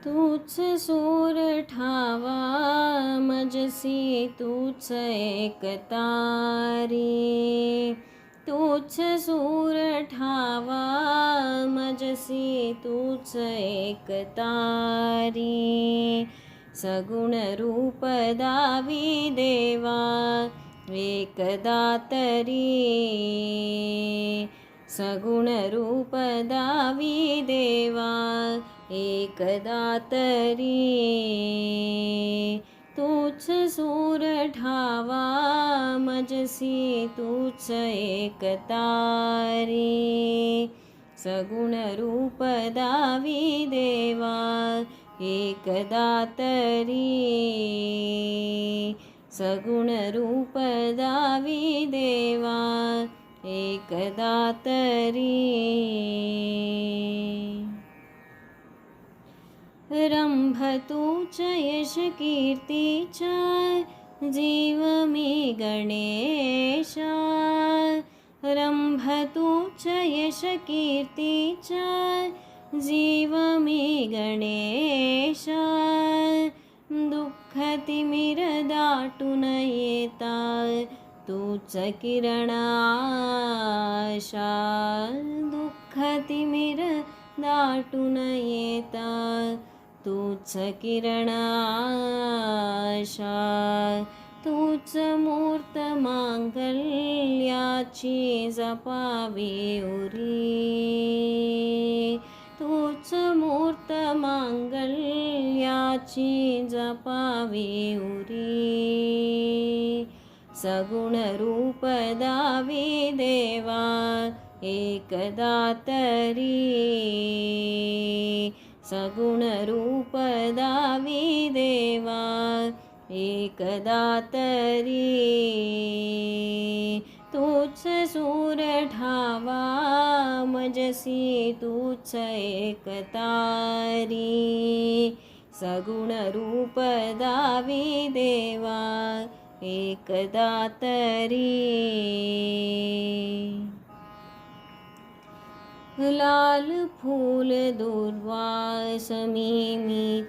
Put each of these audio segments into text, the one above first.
तूच सूर ठावा मजसी तूच एकतारी, तूच सूर ठावा मजसी तूच एकतारी, सगुण रूप दावी देवा एकदा तरी, सगुण रूप दावी देवा एकदा तरी, तूच सूर ठावा मजसी तूच एकतारी, सगुण रूप दावी देवा एकदा तरी, सगुण रूप दावी देवा एकदा तरी, रंभ तूच यश कीर्तीचा जीव मी गणेशा, रंभ तूच यश कीर्तीचा जीव मी गणेशा, दुःख तिमिर दाटून येता तूच किरण आशा, दुःख तिमिर दाटून येता तूच किरण आशा, तूच मूर्त मांगल्याची जपावी उरी, तूच मूर्त मांगल्याची जपावी उरी, सगुण रूप दावी देवा एकदा तरी, सगुण रूप दावी देवा एकदा तरी, तूच सूर ठावा मजसी तूच एकतारी, सगुण रूप दावी देवा एकदा तरी, लाल फूल दुर्वास मी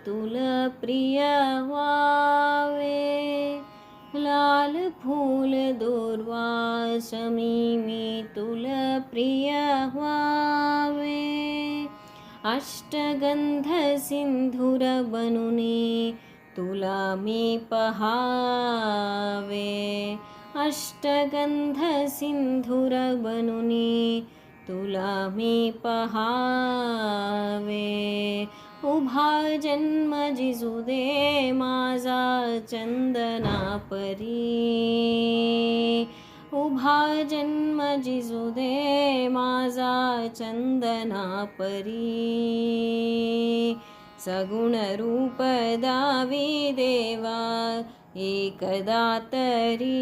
तुल प्रिय व्हावे, लाल फूल दुर्वास मी तुल प्रिय व्हावे, अष्टगंध सिंधूर बनुनी तुला मी पहावे, अष्टगंध सिंधूर बनुनी तुला मी पहावे, उभा जन्म जिजू दे माझा चंदना परी, उभा जन्म जिजू दे माझा चंदना परी, सगुण रूप दावी देवा एकदा तरी,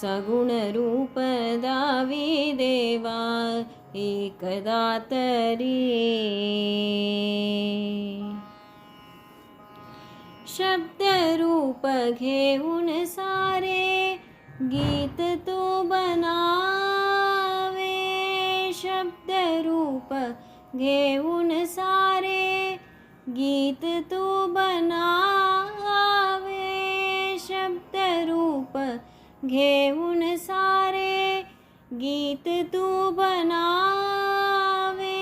सगुण रूप दावी देवा एकदा तरी, शब्द रूप घेऊन सारे गीत तू बनावे, शब्द रूप घेऊन सारे गीत तू बनावे, शब्द रूप घेऊन सारे गीत तू बनावे,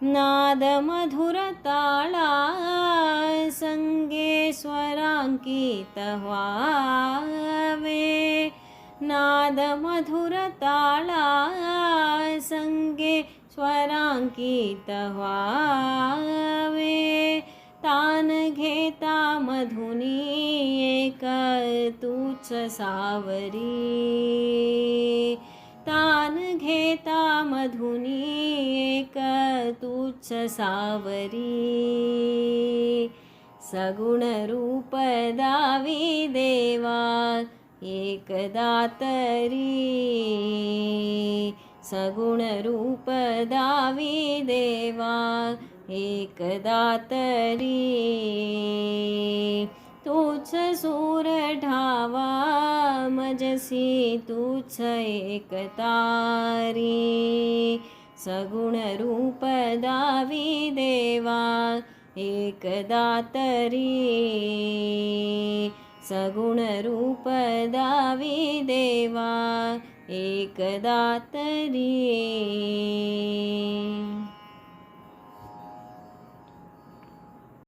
नाद मधुर ताळा संगे स्वरांकित व्हावे, नाद मधुर ताळा संगे स्वरांकित व्हावे, तान घेता मधुनी एक तूच सावरी, तान घेता मधुनी एक तूच सावरी, सगुण रूप दावी देवा एकदा तरी, सगुण रूप दावी देवा एकदा तरी, तूच सूर ठावा मजसी तूच एकतारी, सगुण रूप दावी देवा एकदा तरी सगुण रूप दावी देवा एकदा तरी